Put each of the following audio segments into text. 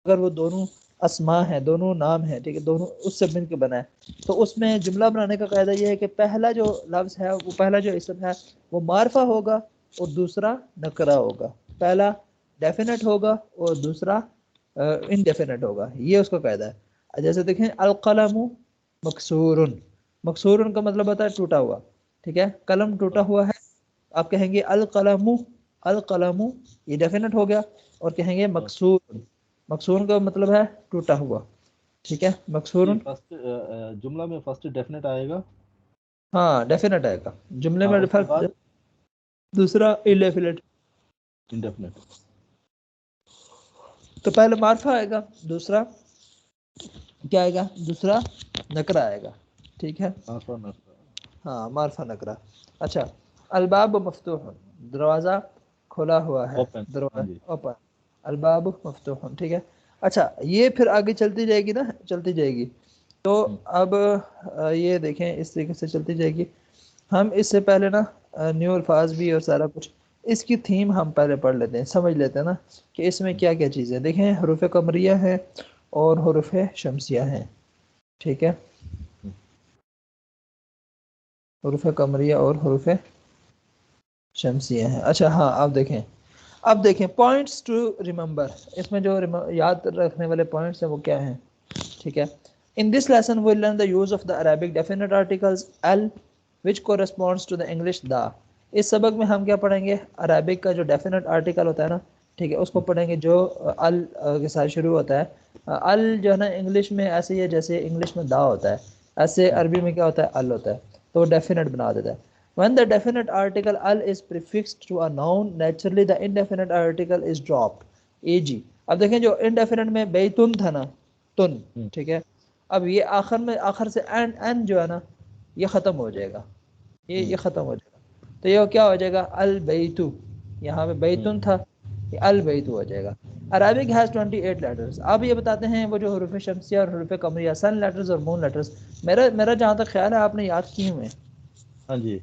اگر وہ دونوں اسماء ہیں، دونوں نام ہیں، ٹھیک ہے، دونوں اس سے مل کے بنا ہے، تو اس میں جملہ بنانے کا قاعدہ یہ ہے کہ پہلا جو لفظ ہے، وہ پہلا جو اسم ہے وہ معرفہ ہوگا اور دوسرا نکرہ ہوگا، پہلا ڈیفینٹ ہوگا اور دوسرا انڈیفینٹ ہوگا، یہ اس کا قاعدہ ہے۔ جیسے دیکھیں القلم مکسور، مکسور کا مطلب ہوتا ہے ٹوٹا ہوا، ٹھیک ہے، قلم ٹوٹا ہوا ہے، آپ کہیں گے القلم، القلم، یہ ڈیفینٹ ہو گیا، اور کہیں گے مکسور، مکسور کا مطلب ہے ٹوٹا ہوا، ٹھیک ہے، مکسور، یہ فرسٹ جملہ میں فرسٹ ڈیفینٹ آئے گا، ہاں ڈیفینٹ آئے گا جملے میں، اس کے بعد دوسرا انڈیفینٹ، انڈیفینٹ۔ تو پہلے معرفہ آئے گا، دوسرا کیا آئے گا، دوسرا نکرہ آئے گا، ٹھیک ہے، ہاں معرفہ نکرہ۔ اچھا، الباب مفتوح، دروازہ کھلا ہوا ہے، اوپن، ہاں دروازہ جی، اوپن، الباب مفتوح، ٹھیک ہے۔ اچھا یہ پھر آگے چلتی جائے گی نا، چلتی جائے گی، تو اب یہ دیکھیں اس طریقے سے چلتی جائے گی۔ ہم اس سے پہلے نا نیو الفاظ بھی اور سارا کچھ، اس کی تھیم ہم پہلے پڑھ لیتے ہیں، سمجھ لیتے ہیں نا کہ اس میں کیا کیا چیزیں دیکھیں، حروف قمریہ ہے اور حروف شمسیہ ہیں، ٹھیک ہے، حروف قمریہ اور حروف شمسیہ ہیں۔ اچھا ہاں اب دیکھیں پوائنٹس ٹو ریممبر، اس میں جو یاد رکھنے والے پوائنٹس ہیں وہ کیا ہیں، ٹھیک ہے۔ In this lesson we'll learn the use of the Arabic definite articles al which corresponds to the English da۔ اس سبق میں ہم کیا پڑھیں گے، عربک کا جو ڈیفینٹ آرٹیکل ہوتا ہے نا، ٹھیک ہے، اس کو پڑھیں گے جو ال کے ساتھ شروع ہوتا ہے۔ ال جو ہے نا انگلش میں ایسے ہی ہے جیسے انگلش میں دا ہوتا ہے، ایسے عربی میں کیا ہوتا ہے، ال ہوتا ہے، تو وہ ڈیفینٹ بنا دیتا ہے۔ When the definite article al is prefixed to a noun, naturally the indefinite article is dropped۔ ag اب دیکھیں جو indefinite میں بیتن تھا نا، تن، ٹھیک ہے، اب یہ آخر میں آخر سے این جو ہے نا یہ ختم ہو جائے گا، یہ ختم ہو جائے گا، تو یہ کیا ہو جائے گا، البیتو، یہاں پہ بیتن تھا، یہ البیتو ہو جائے گا۔ Arabic has 28 letters۔ اب یہ بتاتے ہیں وہ جو حروف شمسیہ اور حروف قمریہ، سن لیٹرز اور مون لیٹرز، میرا جہاں تک خیال ہے آپ نے یاد کیے ہوئے ہیں، ہاں جی،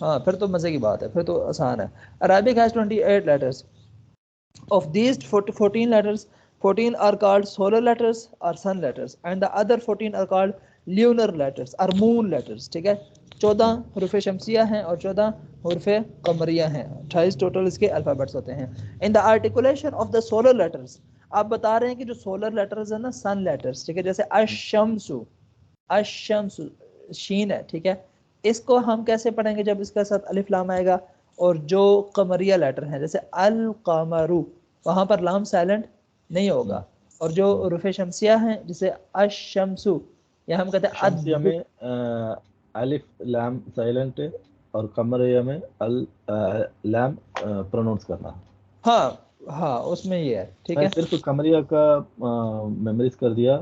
ہاں پھر تو مزے کی بات ہے، پھر تو آسان ہے۔ Arabic has 28 letters۔ Of these 14 letters, 14 are called solar letters or sun letters and the other 14 are called lunar letters or moon letters، ٹھیک ہے، 14 حروف شمسیہ ہیں اور 14 حروف قمریہ ہیں، 28 ٹوٹل اس کے الفابیٹس ہوتے ہیں۔ In the articulation of the solar letters، آپ بتا رہے ہیں کہ جو سولر لیٹرز ہیں نا، سن لیٹرز، ٹھیک ہے، جیسے الشمس، الشمس شین ہے، ٹھیک ہے، اس کو ہم کیسے پڑھیں گے، جب اس کے ساتھ الف لام آئے گا، اور جو قمریہ لیٹر ہیں جیسے القمر، وہاں پر لام سائلنٹ نہیں ہوگا، اور جو حروف شمسیہ ہیں جیسے الشمس، یا ہم کہتے ہیں شمسیہ میں الف لام سائلنٹ ہے اور قمریہ میں لام پرونونس کرنا۔ ہاں اس میں یہ ہے، ٹھیک میں ہے، صرف قمریہ کا میموریز کر دیا،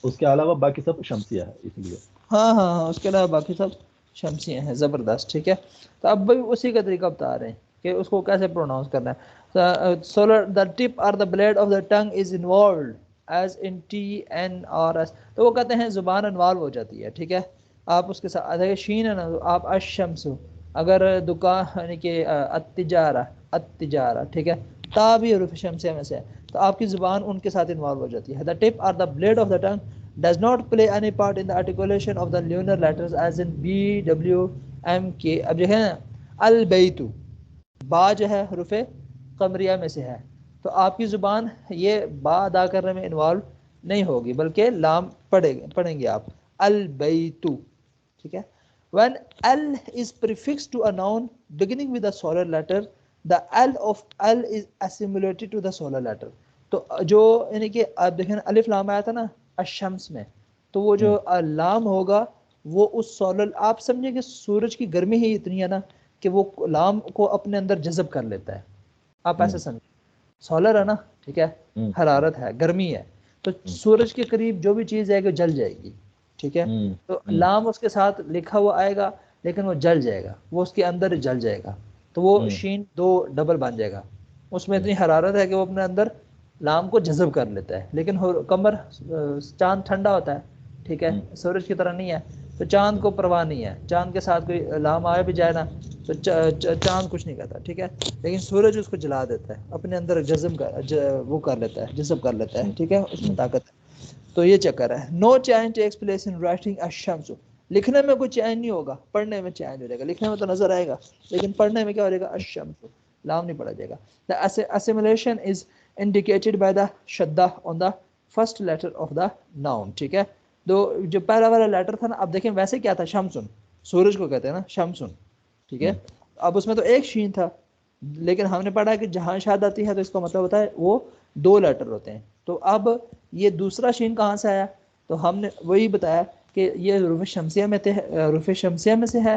اس کے علاوہ باقی سب شمسیہ ہے، اس لیے ہاں اس کے علاوہ باقی سب شمسیہ ہیں، زبردست، ٹھیک ہے۔ تو اب بھی اسی کا طریقہ بتا رہے ہیں کہ اس کو کیسے پروناؤنس کرنا ہے۔ Solar the tip or the blade of the tongue is involved as in T N R S, تو وہ کہتے ہیں زبان انوالو ہو جاتی ہے، ٹھیک ہے، آپ اس کے ساتھ شین ہے نا، آپ الشمس، اگر دکان یعنی کہ التجارہ، التجارہ، ٹھیک ہے، تا بھی حروف شمسیہ میں سے ہے، تو آپ کی زبان ان کے ساتھ انوالو ہو جاتی ہے۔ The tip or the blade of the tongue does not play any part in the articulation of the lunar letters as in B, W, M, K۔ اب جو ہے نا البیتو، با جو ہے حروف قمریہ میں سے ہے، تو آپ کی زبان یہ با ادا کرنے میں انوالو نہیں ہوگی، بلکہ لام پڑھیں گے آپ، البیتو، ٹھیک ہے۔ when L is prefixed to a noun beginning with a solar letter, the L of L is assimilated to the solar letter۔ تو جو یعنی کہ آپ دیکھیں الف لام آیا تھا نا الشمس میں، تو وہ جو لام ہوگا وہ اس سولر، آپ سمجھیں کہ سورج کی گرمی ہی اتنی ہے نا کہ وہ لام کو اپنے اندر جذب کر لیتا ہے، آپ ایسے سمجھیں، سولر ہے نا، ٹھیک ہے، حرارت ہے، گرمی ہے، تو سورج کے قریب جو بھی چیز ہے کہ جل جائے گی، ٹھیک ہے، تو لام اس کے ساتھ لکھا ہوا آئے گا لیکن وہ جل جائے گا، وہ اس کے اندر جل جائے گا، تو وہ شین دو ڈبل بن جائے گا، اس میں اتنی حرارت ہے کہ وہ اپنے اندر لام کو جذب کر لیتا ہے، لیکن قمر چاند ٹھنڈا ہوتا ہے، ٹھیک ہے، سورج کی طرح نہیں ہے، تو چاند کو پرواہ نہیں ہے، چاند کے ساتھ کوئی لام آیا بھی جائے نا تو چاند کچھ نہیں کرتا، ٹھیک ہے، لیکن سورج اس کو جلا دیتا ہے، اپنے اندر جذب وہ کر لیتا ہے، جذب کر لیتا ہے، ٹھیک ہے، اس میں طاقت ہے۔ تو یہ چکر ہے۔ No change takes place in writing الشمس، لکھنے میں کوئی چینج نہیں ہوگا، پڑھنے میں چینج ہو جائے گا، لکھنے میں تو نظر آئے گا لیکن پڑھنے میں کیا ہو جائے گا، الشمس، لام نہیں پڑھا جائے گا۔ The assimilation is indicated by the shadda on the first letter of the noun، ٹھیک ہے، تو جو پہلا والا لیٹر تھا نا، اب دیکھیں ویسے کیا تھا، شمسن، سورج کو کہتے ہیں نا شمسن، ٹھیک ہے، اب اس میں تو ایک شین تھا، لیکن ہم نے پڑھا کہ جہاں شاد آتی ہے تو اس کا مطلب ہوتا ہے وہ دو لیٹر ہوتے ہیں، تو اب یہ دوسرا شین کہاں سے آیا، تو ہم نے وہی بتایا کہ یہ حروف شمسیہ میں حروف شمسیہ میں سے ہے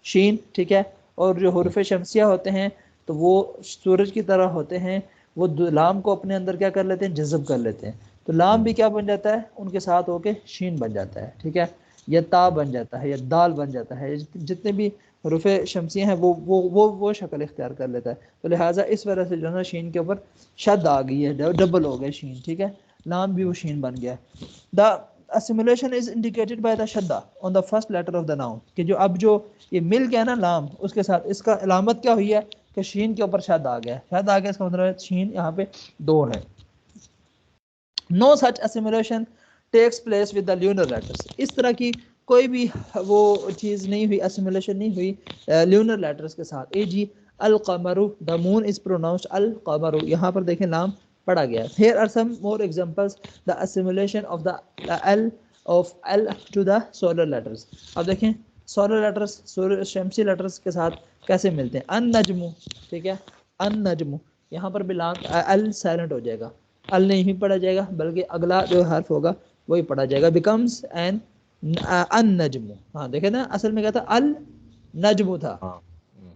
شین، ٹھیک ہے، اور جو حروف شمسیہ ہوتے ہیں تو وہ سورج کی طرح ہوتے ہیں، وہ لام کو اپنے اندر کیا کر لیتے ہیں، جذب کر لیتے ہیں، تو لام بھی کیا بن جاتا ہے ان کے ساتھ ہو کے شین بن جاتا ہے، ٹھیک ہے، یا تا بن جاتا ہے، یا دال بن جاتا ہے، جتنے بھی حروف شمسیہ ہیں وہ شکل اختیار کر لیتا ہے، تو لہٰذا اس وجہ سے جو ہے نا شین کے اوپر شد آ گئی ہے، ڈبل ہو گئے شین، ٹھیک ہے، لام بھی وہ شین بن گیا ہے۔ دا assimilation is indicated by the shadda on the first letter of the noun، کہ جو اب جو یہ مل گیا نا لام اس کے ساتھ، اس کا علامت کیا ہوئی ہے کہ شین کے اوپر شد آ گیا، شد آ گیا، اس کا مطلب ہے شین یہاں پہ دو ہے۔ نو سچ assimilation takes place with the lunar letters، اس طرح کی کوئی بھی وہ چیز نہیں ہوئی، assimilation نہیں ہوئی lunar letters کے ساتھ، اے جی القمر، the moon is pronounced القمر، یہاں پر دیکھیں نام پڑھا گیا ہے۔ Here are some more examples the assimilation of the L of L to the solar letters، اب دیکھیں سولر لیٹرز شمسی لیٹرز کے ساتھ کیسے ملتے ہیں، النجم، ٹھیک ہے، النجم، یہاں پر بھی لام ال سائلنٹ ہو جائے گا، ال نہیں پڑھا جائے گا بلکہ اگلا جو حرف ہوگا وہی پڑھا جائے گا، بیکمز این النجم، ہاں دیکھیں نا اصل میں کیا تھا، النجم تھا،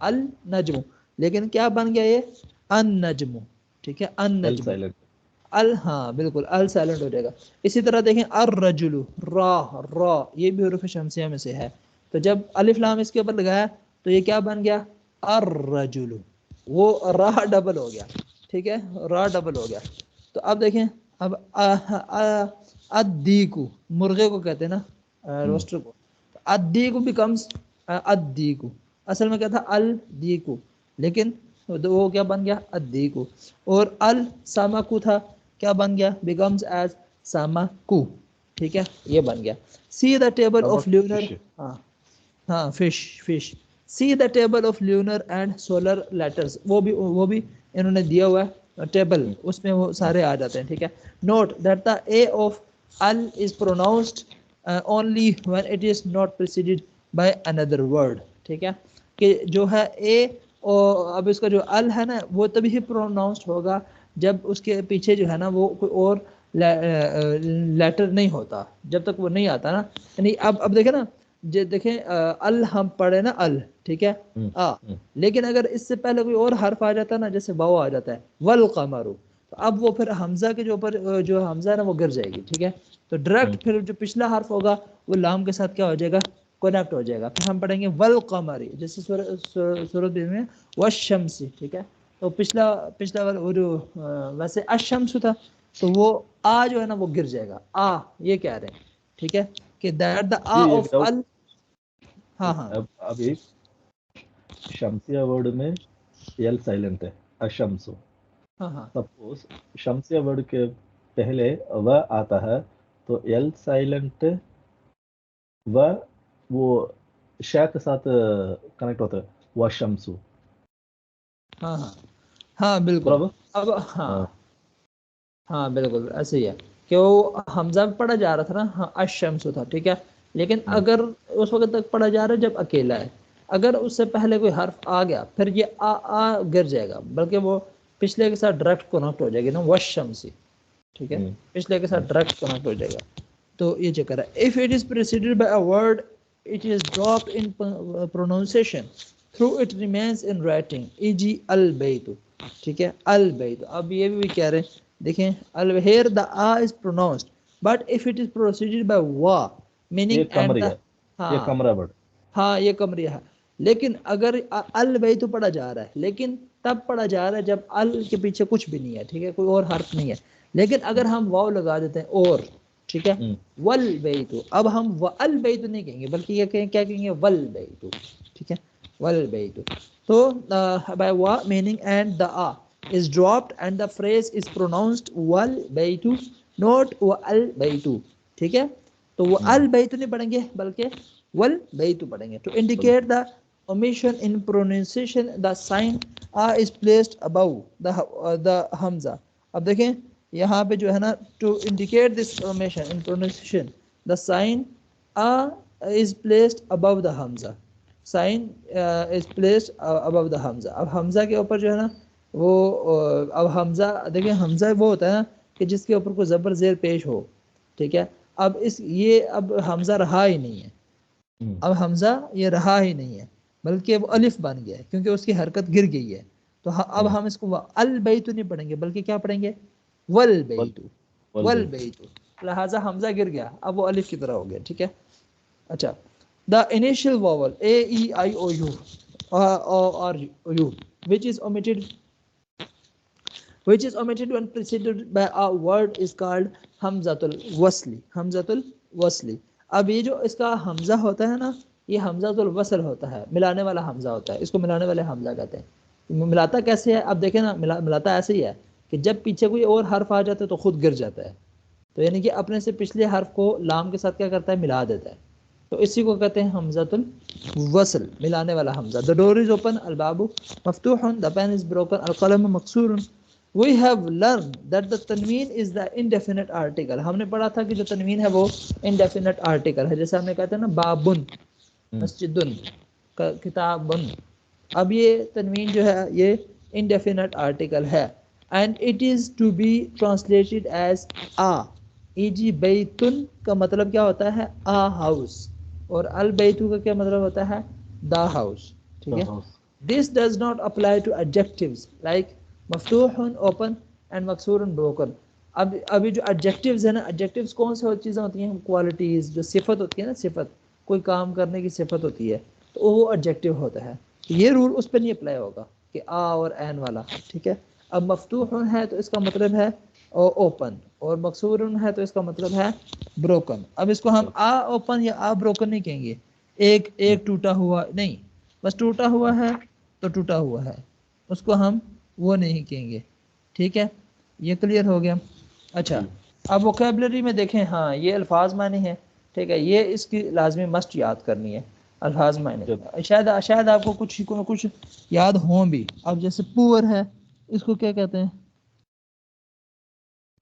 النجم، لیکن کیا بن گیا یہ النجم، ٹھیک ہے، النجم، ال، ہاں بالکل ال سائلنٹ ہو جائے گا۔ اسی طرح دیکھیں الرجل، را یہ بھی حروف شمسیہ میں سے ہے، تو جب الف لام اس کے اوپر لگایا تو یہ کیا بن گیا، الرجل، وہ را ڈبل ہو گیا، ٹھیک ہے، را ڈبل ہو گیا۔ تو اب دیکھیں اب ادیکو، مرغے کو کہتے ہیں نا، روسٹر کو، ادیکو بیکمز ادیکو، اصل میں کیا تھا الدیکو، لیکن وہ کیا بن گیا ادیکو، اور السامکو تھا، کیا بن گیا، بیکمز ایز سامکو، ٹھیک ہے، یہ بن گیا۔ سی دا ٹیبل آف لیونر، ہاں فش، سی دا ٹیبل آف لیونر اینڈ سولر لیٹرز، وہ بھی انہوں نے دیا ہوا ہے ٹیبل، اس میں وہ سارے آ جاتے ہیں، ٹھیک ہے۔ Note that the A of ال is pronounced only when it is not preceded by another word, ٹھیک ہے، کہ جو ہے اے، اب اس کا جو ال ہے نا وہ تبھی ہی پروناؤنسڈ ہوگا جب اس کے پیچھے جو ہے نا وہ کوئی اور لیٹر نہیں ہوتا، جب تک وہ نہیں آتا نا، یعنی اب دیکھیں نا، دیکھیں ال ہم پڑھے نا ال، ٹھیک ہے، لیکن اگر اس سے پہلے کوئی اور حرف آ جاتا ہے نا، جیسے واو آ جاتا ہے والقمر، تو اب وہ پھر حمزہ کے جو اوپر جو حمزہ ہے نا وہ گر جائے گی، ٹھیک ہے، تو ڈائریکٹ پھر جو پچھلا حرف ہوگا وہ لام کے ساتھ کیا ہو جائے گا، کنیکٹ ہو جائے گا، پھر ہم پڑھیں گے والقمر، جیسے سورۃ میں والشمس، ٹھیک ہے، تو پچھلا والا وہ جو ویسے الشمس تھا تو وہ آ جو ہے نا وہ گر جائے گا، آ یہ کہہ رہے ہیں، ٹھیک ہے، کہ دیٹ دا آ آف ال، ہاں اب ایک شمسیہ ورڈ میں ایل سائلنٹ ہے، اشمسو، ہاں سپوز شمسیہ ورڈ کے پہلے و آتا ہے تو ایل سائلنٹ و وہ شا کے ساتھ کنیکٹ ہوتا ہے، و شمسو، ہاں بالکل، برابر، اب ہاں بالکل ایسے ہی ہے کہ وہ حمزہ پڑھا جا رہا تھا نا، الشمس تھا، ٹھیک ہے، لیکن اگر اس وقت تک پڑھا جا رہا ہے جب اکیلا ہے، اگر اس سے پہلے کوئی حرف آ گیا پھر یہ آ گر جائے گا، بلکہ وہ پچھلے کے ساتھ ڈائریکٹ کنیکٹ ہو جائے گی نا، والشمس، ٹھیک ہے، پچھلے کے ساتھ ڈائریکٹ کنیکٹ ہو جائے گا، تو یہ چکر ہے۔ if it is preceded by a word it is dropped in pronunciation through it remains in writing، e.g. البیت، ٹھیک ہے، البیت، اب یہ بھی کہہ رہے ہیں دیکھیں here the a is pronounced but if it is preceded by wa meaning یہ at the، کمری ہے، یہ کمرہ ورڈ، ہاں یہ کمریہ ہے، لیکن اگر البیت پڑھا جا رہا ہے لیکن تب پڑھا جا رہا ہے جب ال کے پیچھے کچھ بھی نہیں ہے، ٹھیک ہے، کوئی اور حرف نہیں ہے، لیکن اگر ہم واو لگا دیتے ہیں اور ٹھیک ہے. والبیت, اب ہم والبیت نہیں کہیں گے بلکہ یہ کیا کہیں گے والبیت, ٹھیک ہے, والبیت. تو by wa meaning and the a is dropped and the phrase is pronounced والبیت not والبیت, ٹھیک ہے. تو والبیت نہیں پڑھیں گے بلکہ والبیت پڑھیں گے. To indicate the omission in pronunciation the sign a is placed above the hamza. اب دیکھیں یہاں پہ جو ہے نا, to indicate this omission in pronunciation the sign a is placed above the hamza. sign is placed above the hamza. اب حمزہ کے اوپر جو ہے نا وہ اب حمزہ دیکھیں, حمزہ وہ ہوتا ہے نا کہ جس کے اوپر کوئی زبر زیر پیش ہو, ٹھیک ہے. اب یہ اب حمزہ رہا ہی نہیں ہے, اب حمزہ یہ رہا ہی نہیں ہے بلکہ وہ الف بن گیا ہے کیونکہ اس کی حرکت گر گئی ہے. تو اب ہم اس کو البیت نہیں پڑھیں گے بلکہ کیا پڑھیں گے والبیت, والبیت. لہذا حمزہ گر گیا, اب وہ الف کی طرح ہو گیا, ٹھیک ہے. اچھا, the initial vowel a e i o u or u which is omitted when preceded by a word is called hamzatul wasli. hamzatul wasli. اب یہ جو اس کا حمزہ ہوتا ہے نا, یہ حمزۃ الوصل ہوتا ہے, ملانے والا حمزہ ہوتا ہے, اس کو ملانے والے حمزہ کہتے ہیں. ملاتا کیسے ہے, اب دیکھیں نا, ملاتا ایسے ہی ہے کہ جب پیچھے کوئی اور حرف آ جاتا ہے تو خود گر جاتا ہے, تو یعنی کہ اپنے سے پچھلے حرف کو لام کے ساتھ کیا کرتا ہے, ملا دیتا ہے. تو اسی کو کہتے ہیں حمزۃ الوصل, ملانے والا حمزہ. the door is open, الباب مفتوح, the pen is broken, القلم مکسور. we have learned that the تنوین is the indefinite article. ہم نے پڑھا تھا کہ جو تنوین ہے وہ indefinite article ہے, جیسے ہم نے کہتے ہیں نا بابن, مسجدن, کتابن. اب یہ تنوین جو ہے یہ indefinite article ہے, and it is to be translated as a, e.g. بیتن کا مطلب کیا ہوتا ہے, a house, اور البیتو کا کیا مطلب ہوتا ہے, the house, ٹھیک ہے. this does not apply to adjectives like مفتوح open and مکسور broken. ابھی جو adjectives ہے نا, adjectives کون سے چیزیں ہوتی ہیں, qualities, جو صفت ہوتی ہے نا, صفت کوئی کام کرنے کی صفت ہوتی ہے تو وہ adjective ہوتا ہے. یہ رول اس پہ نہیں اپلائی ہوگا کہ آ اور این والا, ٹھیک ہے. اب مفتوح ہے تو اس کا مطلب ہے اوپن, اور مکسور ہے تو اس کا مطلب ہے بروکن. اب اس کو ہم آ اوپن یا آ بروکن نہیں کہیں گے, ایک ٹوٹا ہوا نہیں, بس ٹوٹا ہوا ہے تو ٹوٹا ہوا ہے, اس کو ہم وہ نہیں کہیں گے, ٹھیک ہے. یہ کلیئر ہو گیا. اچھا, اب ووکیبلری میں دیکھیں, ہاں یہ الفاظ معنی ہے, ٹھیک ہے, یہ اس کی لازمی مسٹ یاد کرنی ہے, الفاظ معنی. شاید آپ کو کچھ یاد ہوں بھی. اب جیسے پور ہے, اس کو کیا کہتے ہیں,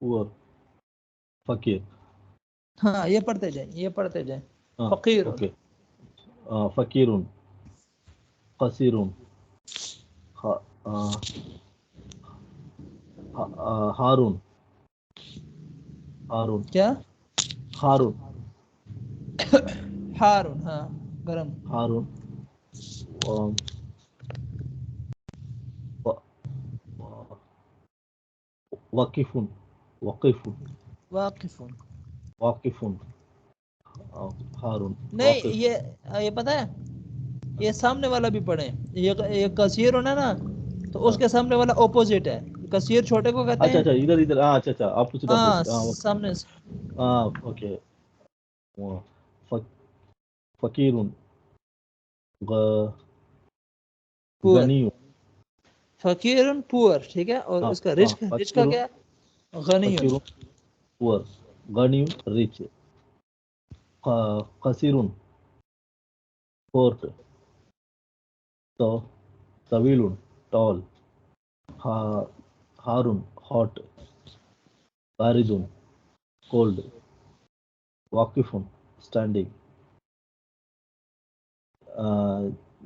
پور, فقیر. ہاں یہ پڑھتے جائیں. فقیر, اوکے, فقیرون, قصیرون, ہارون, کیا, ہارون, ہارون, ہاں گرم, ہارون, وقفون, وقفون, واقفون. واقفون, ہارون, نہیں یہ پتہ ہے, یہ سامنے والا بھی پڑھیں. یہ کثیر ہونا نا, تو اس کے سامنے والا اپوزٹ ہے. کثیر چھوٹے کو کہتے اچھا ہیں, اچھا, ادھر اچھا اپوزٹ, ہاں اپوزٹ, سامنے سے. اوکے. فقیرون, پور, غنی, فقیر پور, ٹھیک ہے. اور اس کا رچ کا کیا, غنی. فقیرون پور, غنی ریچ, قصیرون شورٹ, طویل ٹال, ہارون ہاٹ, بارد کولڈ, واقف اسٹینڈنگ,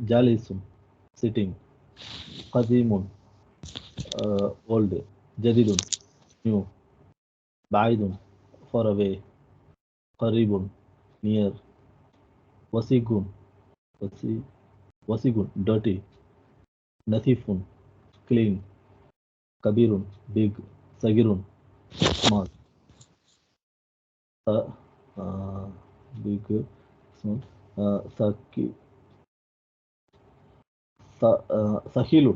جالس سٹنگ, قدیم اولڈ, جدید نیو, بعید far away, قریب near, وسیع dirty, نظیف clean, کبیر big, صغیر small, big small, ثقیل,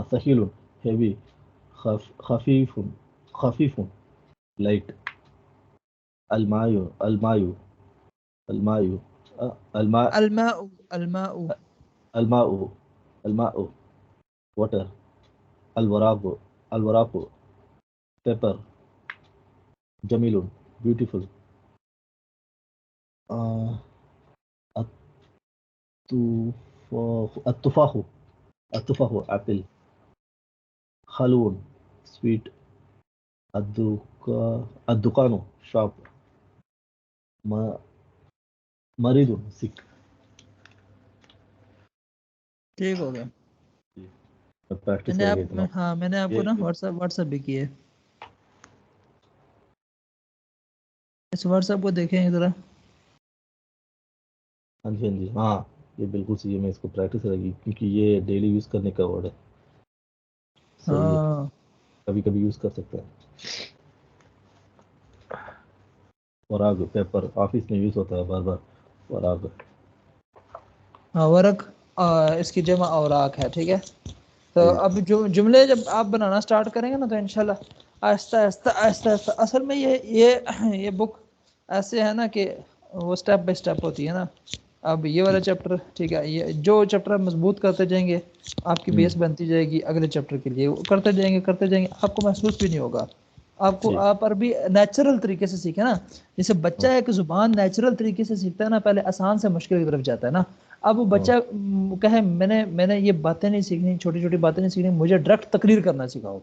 ثقیل heavy, خفیف, light. الماء الماء الماء الماء الماء الماء الماء الماء water. الوراق الوراق paper. جميل beautiful. التفاح التفاح apple. خلون sweet. الدكان shop. مريض sick. ٹھیک ہو گیا. پریکٹس میں نے کریں آپ گے اتنا. ہاں میں نے آپ کو نا واٹس ایپ بھی کیا ہے. اس واٹس ایپ کو دیکھیں ذرا. ہاں جی ہاں جی ہاں یہ بالکل صحیح ہے. میں اس کو پریکٹس کرے گی کیونکہ یہ ڈیلی یوز کرنے کا ورڈ ہے. صحیح ہے ہاں کبھی کبھی یوز کر سکتے ہیں. وراغ پیپر آفس میں یوز ہوتا ہے بار بار. وراغ ہاں ورق اس کی جمع اوراق ہے. ٹھیک ہے. تو جی. اب جو جملے جب آپ بنانا سٹارٹ کریں گے نا تو انشاءاللہ آہستہ آہستہ آہستہ آہستہ اصل میں یہ بک ایسے ہے نا کہ وہ سٹیپ بائی سٹیپ ہوتی ہے نا. اب یہ والا چیپٹر ٹھیک ہے. یہ جو چیپٹر مضبوط کرتے جائیں گے آپ کی بیس بنتی جائے گی اگلے چیپٹر کے لیے. کرتے جائیں گے آپ کو محسوس بھی نہیں ہوگا. آپ کو جی آپ عربی نیچرل طریقے سے سیکھیں نا. جیسے بچہ ایک زبان نیچرل طریقے سے سیکھتا ہے نا پہلے آسان سے مشکل کی طرف جاتا ہے نا. اب وہ بچہ کہے میں نے یہ باتیں نہیں سیکھنی چھوٹی چھوٹی باتیں نہیں سیکھنی مجھے ڈائریکٹ تقریر کرنا سکھاؤ.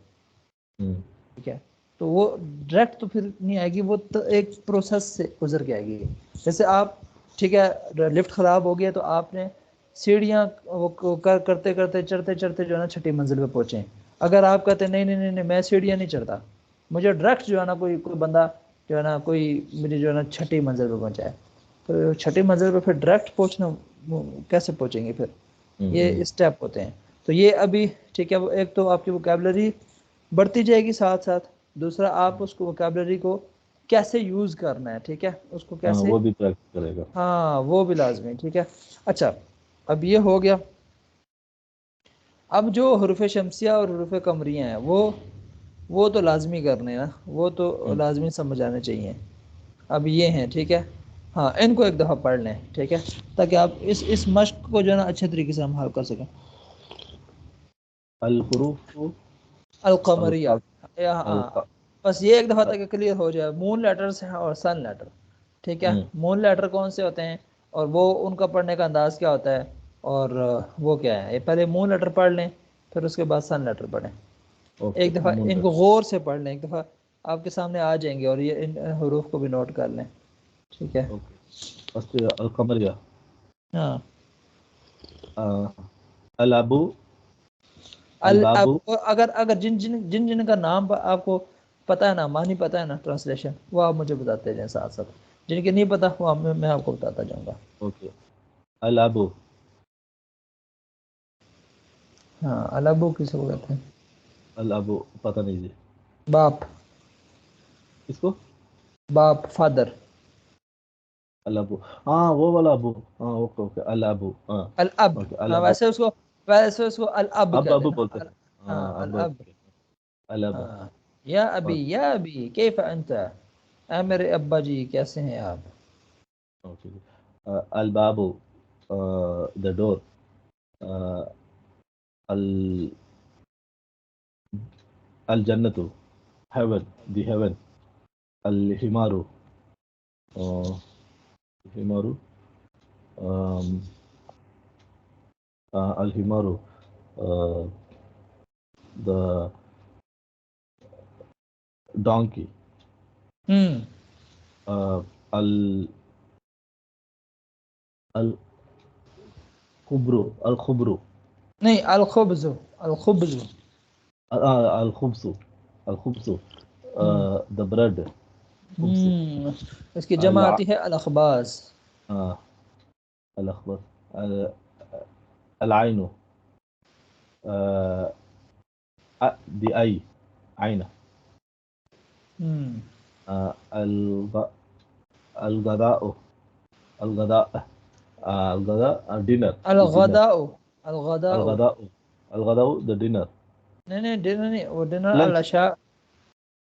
ٹھیک ہے. تو وہ ڈائریکٹ تو پھر نہیں آئے گی. وہ ایک پروسیس سے گزر کے آئے گی. جیسے آپ ٹھیک ہے لفٹ خراب ہو گیا تو آپ نے سیڑھیاں وہ کرتے کرتے چڑھتے چڑھتے جو ہے نا چھٹی منزل پہ پہنچے. اگر آپ کہتے ہیں نہیں میں سیڑھیاں نہیں چڑھتا مجھے ڈائریکٹ جو ہے نا کوئی بندہ جو ہے نا کوئی مجھے جو ہے نا چھٹی منزل پہ پہنچائے تو چھٹی منزل پہ پھر ڈائریکٹ پہنچنا کیسے پہنچیں گے. پھر یہ اسٹیپ ہوتے ہیں. تو یہ ابھی ٹھیک ہے. ایک تو آپ کی ووکیبلری بڑھتی جائے گی ساتھ ساتھ. دوسرا آپ اس کو ووکیبلری کو کیسے یوز کرنا ہے. ٹھیک ہے. اس کو ہاں کیسے وہ بھی پریکٹس کرے گا. ہاں وہ بھی لازمی. ٹھیک ہے. اچھا اب یہ ہو گیا. اب جو حروف شمسیہ اور حروف قمریہ ہیں وہ تو لازمی کرنے نا. وہ تو لازمی سمجھ آنے چاہیے. اب یہ ہیں ٹھیک ہے. ہاں ان کو ایک دفعہ پڑھ لیں. ٹھیک ہے. تاکہ آپ اس مشق کو جو ہے نا اچھے طریقے سے ہم حل کر سکیں. الحروف القمریہ الق بس یہ ایک دفعہ تک کلیئر ہو جائے. مون لیٹرز ہیں اور سن لیٹر. ٹھیک ہے. مون لیٹر کون سے ہوتے ہیں اور وہ ان کا پڑھنے کا انداز کیا ہوتا ہے اور وہ کیا ہے. پہلے مون لیٹر پڑھ لیں پھر اس کے بعد سن لیٹر پڑھیں. اوکے ایک دفعہ ان کو غور سے پڑھ لیں. ایک دفعہ آپ کے سامنے آ جائیں گے اور یہ ان حروف کو بھی نوٹ کر لیں. ٹھیک ہے. اوکے فسٹ القمریہ. ہاں الابو اب البابو. اگر جن کا نام آپ کو پتہ ہے نا معنی پتہ ہے نا ٹرانسلیشن وہ آپ مجھے بتاتے جائیں ساتھ ساتھ. جن کے نہیں پتہ وہ میں آپ کو بتاتا جاؤں گا. اوکے الابو. ہاں الابو کس کو کہتے ہیں. الابو پتہ نہیں جی. باپ. کس کو. باپ فادر. الابو ہاں وہ والا ابو. ہاں اوکے اوکے الابو. ہاں الاب. اوکے ہاں الابو. ویسے اس کو الاب اب کہتے ابو ہیں بولتے نا. ہیں. ہاں اب الاب. الابا. ہاں یا ابی کیف انت. اے میرے ابا جی کیسے ہیں آپ. اوکے البابو the door. الجنة heaven the heaven. الحمار الحمار الحمار the donkey. الخبر الخبر. نہیں الخبز. الخبز. الخبز الخبز the bread. خبز. اس کی جمع آتی ہے الاخباز. الأخبار. العين بأي عينة. الغداء الغداء الغداء dinner. الغداء. الغداء. الغداء الغداء the dinner. نہیں ڈنر نہیں وہ dinner lunch. العشاء.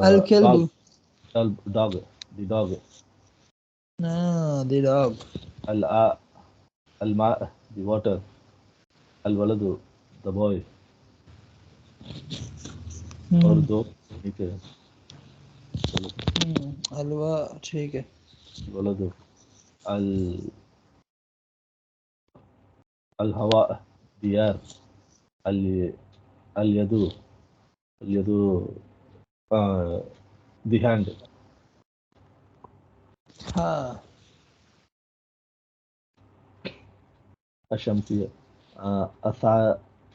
الكلب dog the dog the dog الماء the water الولد the boy اور دو نیچے چلو الوا ٹھیک ہے الولد الهواء the air اليد the hand ہاں الشمسية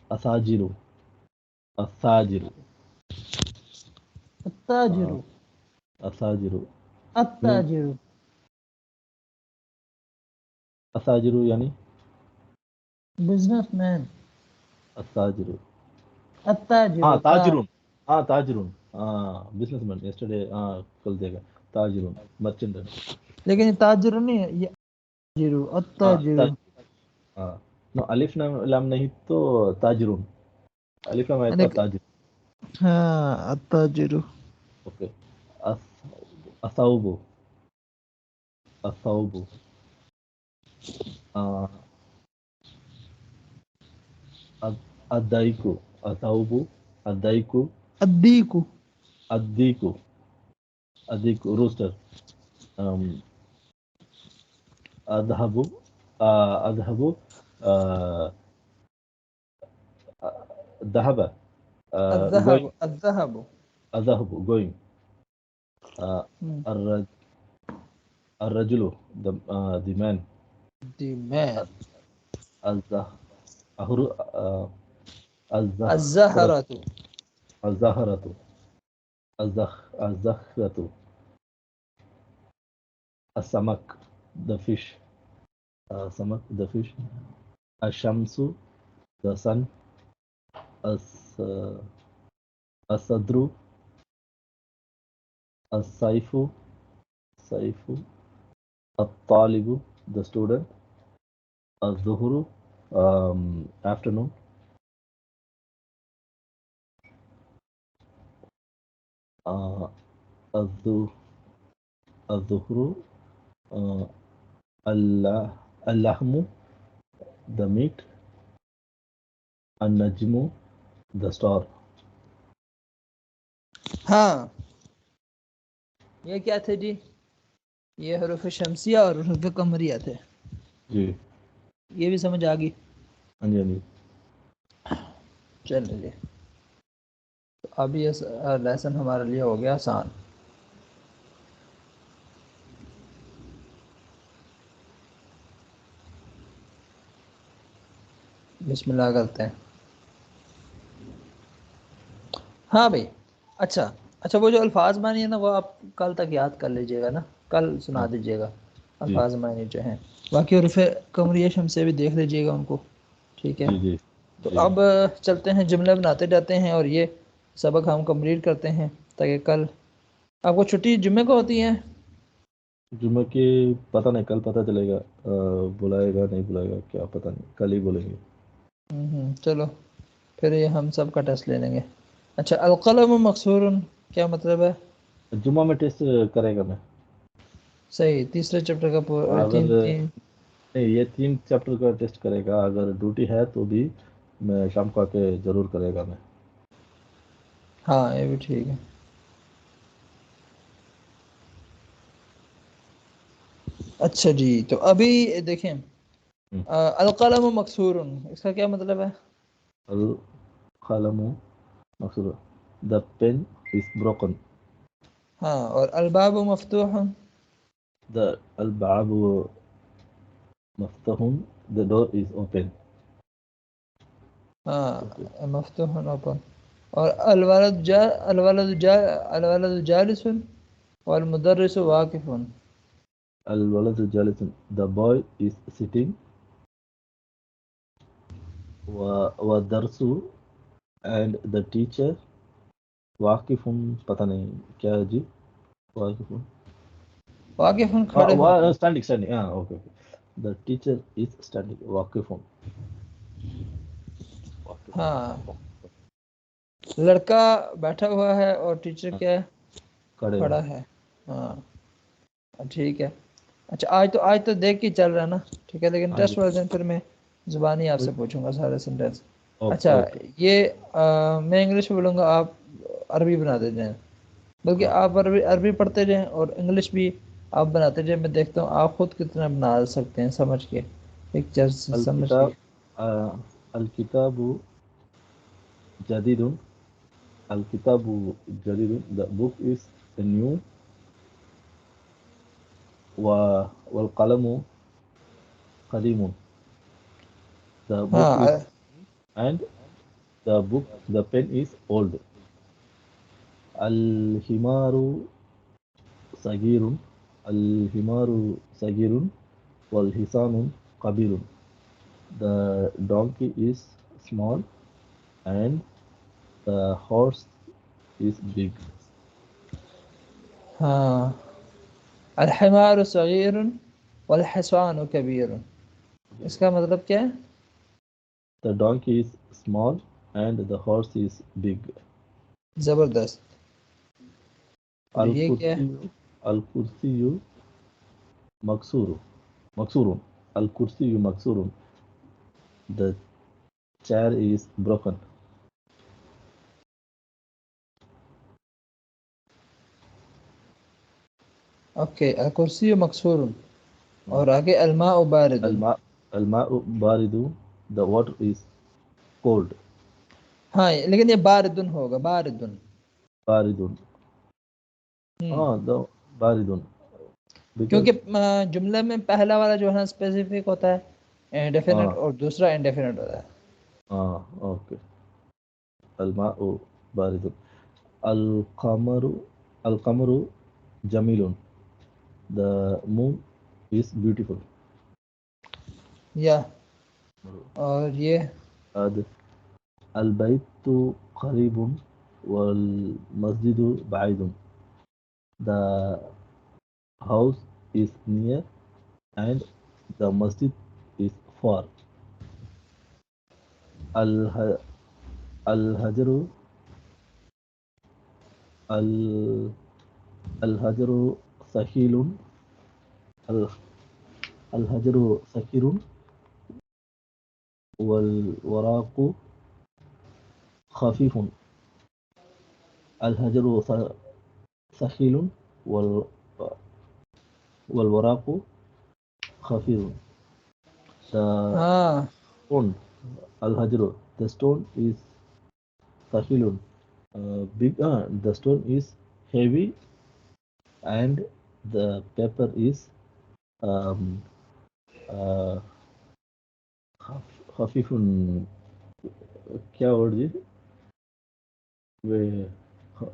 أساجر التاجر التاجر أساجر التاجر أساجر يعني بزنس مان التاجر التاجر تاجرون تاجرون بزنس مین yesterday کل دے گا تاجرون مرچنٹ لیکن تاجر نہیں ہے یہ تاجر التاجر نو الف لام نہیں تو تاجرون الف لام ہے تو تاجر ہاں التاجر اوکے الثوب الثوب الدايكو الثوب الدايكو الديك الديكو الديكو روستر الذهب الذهب الذهب الذهب الذهب الذهب going الرجل the man the man الزهرة الزهرة الزخرة السمك the fish سمك the fish الشمس the sun الصدر السيف الطالب the student الظهر afternoon الظهر اللحم the meat النجم the star ہاں یہ کیا تھے جی یہ حروف شمسیہ اور حروف قمریہ تھے جی یہ بھی سمجھ آ گئی ہاں جی ہاں جی چلیے تو اب یہ لیسن ہمارے لیے ہو گیا آسان بسم اللہ کرتے ہیں ہاں بھائی اچھا وہ جو الفاظ معنی ہے نا وہ آپ کل تک یاد کر لیجئے گا نا کل سنا دیجئے گا الفاظ معنی جو ہیں باقی حروف قمریہ شمسیہ بھی دیکھ لیجئے گا ان کو ٹھیک ہے جی تو اب چلتے ہیں جملے بناتے جاتے ہیں اور یہ سبق ہم کمپلیٹ کرتے ہیں تاکہ کل آپ کو چھٹی جمعے کو ہوتی ہے جمعہ کی پتہ نہیں کل پتہ چلے گا بلائے گا نہیں بلائے گا کیا پتہ نہیں کل ہی بولیں گے چلو پھر یہ ہم سب کا ٹیسٹ لے لیں گے اچھا القلم مکسور کیا مطلب ہے جمعہ میں ٹیسٹ کرے گا میں صحیح تیسرے چیپٹر کا اگر تین نہیں یہ 3 چیپٹر کا ٹیسٹ کرے گا اگر ڈیوٹی ہے تو بھی میں شام کو آ کے ضرور کرے گا میں ہاں یہ بھی ٹھیک ہے اچھا جی تو ابھی دیکھیں القلم مکسور اس کا کیا مطلب ہے القلم مکسور the pen is broken ہاں اور الباب مفتوح the الباب مفتوح the door is open ہاں مفتوح اوپن اور الولد جالس والمدرس واقف الولد جالس. The boy is sitting. والدرس and the teacher. واقف پتہ نہیں کیا ہے جی. واقف واقف کھڑے ہوں. standing. Okay. The teacher is standing. واقف. ہاں لڑکا بیٹھا ہوا ہے اور ٹیچر کیا ہے کھڑا ہے. ہاں ٹھیک ہے. اچھا آج تو دیکھ کے چل رہا ہے نا. ٹھیک ہے لیکن ٹیسٹ والے دن پھر میں زبانی آپ سے پوچھوں گا سارے سینٹینس. اچھا یہ میں انگلش میں بولوں گا آپ عربی بنا دے جائیں. بلکہ آپ عربی پڑھتے جائیں اور انگلش بھی آپ بناتے جائیں. میں دیکھتا ہوں آپ خود کتنا بنا سکتے ہیں سمجھ کے پکچر سمجھ کے. الکتاب جدید. الکتاب جدید. The book is new. والقلم قديم. The book is and the pen is old. الحمار صغير. الحمار صغير والحصان كبير. The donkey is small and the horse is big. ہاں الحمار صغیر والحصان کبیر. اس کا مطلب کیا ہے؟ The donkey is small and the horse is big. زبردست. یہ کیا ہے؟ الکرسی مکسور. الکرسی مکسور. The chair is broken. Okay الکرسی مکسور. اور آگے الماء بارد. الماء بارد. The water is cold. ہاں لیکن یہ باردن ہوگا. باردن باردن کیونکہ جملے میں پہلا والا جو ہے نا اسپیسیفک ہوتا ہے ڈیفینٹ اور دوسرا انڈیفینٹ ہوتا ہے. اوکے. الماء بارد. القمر جمیل. The moon is beautiful. یا اور یہ البیت قریب والمسجد بعید. The house is near and the masjid is far. الحجر الحجر ثقيل. الحجر ثقيل والوراق خفيف. الحجر ثقيل والوراق خفيف. ہاں stone. الحجر. The stone is ثقيل. Big. The stone is heavy and the paper is خفيف. کیا ورڈ جی؟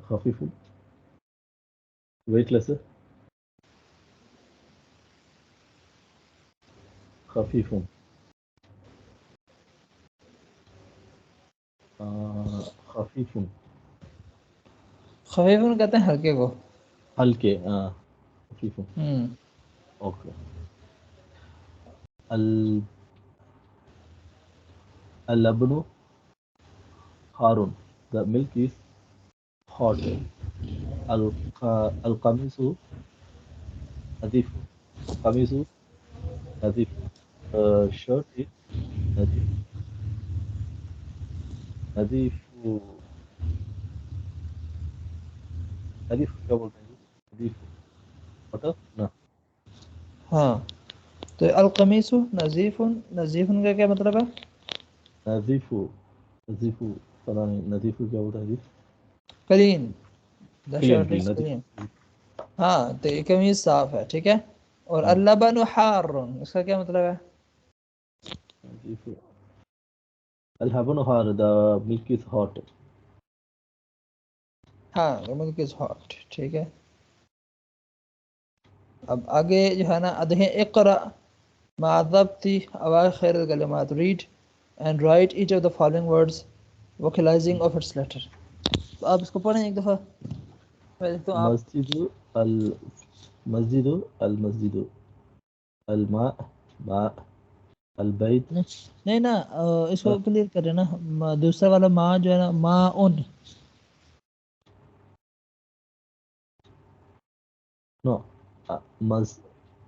خفيف weightless. خفيف. خفيف. خفیف کہتے ہیں ہلکے کو. ہلکے. خفيف. اوکے. اللبن حار. The milk is hot. القميص نظيف. قميص نظيف. shirt is نظيف. نظيف کیا بولتے ہیں؟ نظیف نا. ہاں تو القمیص نظیف. نظیف کا کیا مطلب ہے؟ نظیف پتہ نہیں. نظیف کیا ہوتا ہے جی؟ Clean. The shirt clean. Is clean. ہاں تو یہ قمیص صاف ہے. ٹھیک ہے. اور اللبن حار اس کا کیا مطلب ہے؟ الحبن حار. The milk is hot. ہاں the milk is hot. ٹھیک ہے. اب آگے جو ہے نا دیکھیں اقرا مع الضبط اواخر الکلمات read and write each of the following words vocalizing of its letter. تو آپ اس کو پڑھیں ایک دفعہ پہلے تو آپ مسجد المسجد الماء ماء البيت نہیں نا اس کو کلیئر کریں نا دوسرا والا ماں جو ہے نا ماں ان نو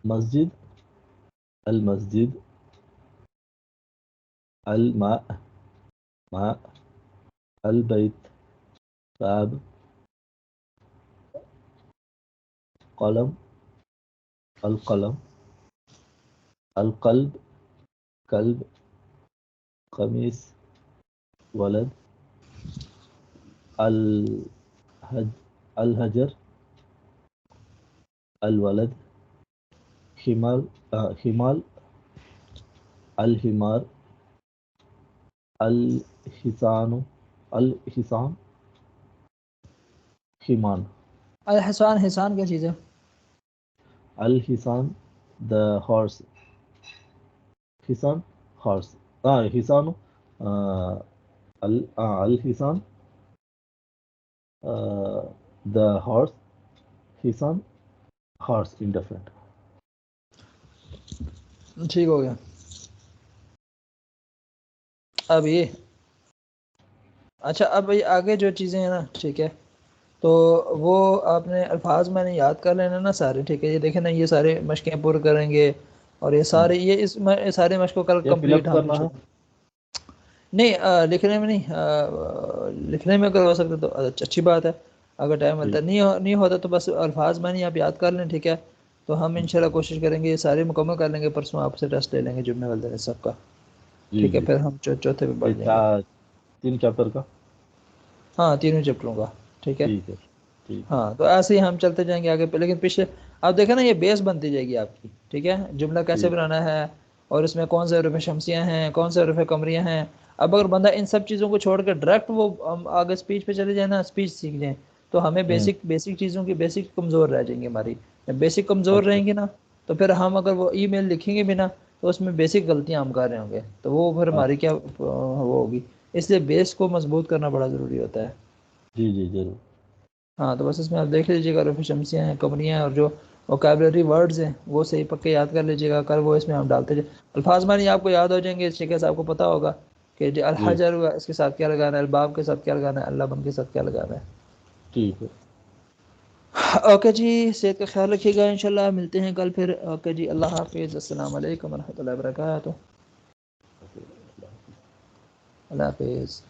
مسجد المسجد الماء ماء البيت باب قلم القلم القلب كلب قميص ولد الهجر الولد حمال الحمار الحصان حمان الحصان حصان کیا چیز ہے الحصان the horse حصان horse حصان الحصان the horse حصان horse indifferent ٹھیک ہو گیا اب یہ اچھا اب یہ آگے جو چیزیں ہیں نا ٹھیک ہے تو وہ آپ نے الفاظ میں نے یاد کر لینا نا سارے ٹھیک ہے یہ دیکھیں نا یہ سارے مشقیں پور کریں گے اور یہ سارے یہ اس سارے مشقوں کل یہ فل کمپلیٹ اپ ہم کرنا ہے نہیں لکھنے میں نہیں لکھنے میں کروا سکتے تو اچھی بات ہے اگر ٹائم ملتا ہے نہیں ہوتا تو بس الفاظ میں نہیں آپ یاد کر لیں ٹھیک ہے تو ہم انشاءاللہ کوشش کریں گے یہ سارے مکمل کر لیں گے پرسوں آپ سے ٹیسٹ لے لیں گے جمعے والے دن سب کا جی ٹھیک ہے جی پھر ہم چوتھے پہ بڑھ جائیں گے 3 چیپٹر کا ہاں تینوں چیپٹروں کا ٹھیک ہے ٹھیک ہے ہاں تو ایسے ہی ہم چلتے جائیں گے آگے پہ لیکن پیچھے آپ دیکھیں نا یہ بیس بنتی جائے گی آپ کی ٹھیک ہے جملہ کیسے بنانا ہے اور اس میں کون سے حروف شمسیہ ہیں کون سے حروف قمریہ ہیں اب اگر بندہ ان سب چیزوں کو چھوڑ کے ڈائریکٹ وہ آگے اسپیچ پہ چلے جائیں نا اسپیچ سیکھ جائیں تو ہمیں بیسک چیزوں کی بیسک کمزور رہ جائیں گے ہماری بیسک کمزور اچھا رہیں گی نا تو پھر ہم اگر وہ ای میل لکھیں گے بھی نا تو اس میں بیسک غلطیاں ہم کر رہے ہوں گے تو وہ پھر ہماری کیا وہ ہوگی اس لیے بیس کو مضبوط کرنا بڑا ضروری ہوتا ہے جی جی ضرور ہاں تو بس اس میں آپ دیکھ لیجیے گا حروف شمسیہ ہیں قمریہ ہیں اور جو ووکیبلری ورڈز ہیں وہ صحیح پکے یاد کر لیجیے گا کل وہ اس میں ہم ڈالتے جائیں الفاظ معنی آپ کو یاد ہو جائیں گے اس طریقے سے آپ کو پتہ ہوگا کہ جو جی الحجر ہوا اس کے ساتھ کیا لگانا ہے الباب کے ساتھ کیا لگانا ہے اللہ بن کے ساتھ کیا لگانا ہے ٹھیک ہے اوکے جی صحت کا خیال رکھیے گا انشاءاللہ ملتے ہیں کل پھر اوکے جی اللہ حافظ السلام علیکم ورحمۃ اللہ وبرکاتہ اللہ حافظ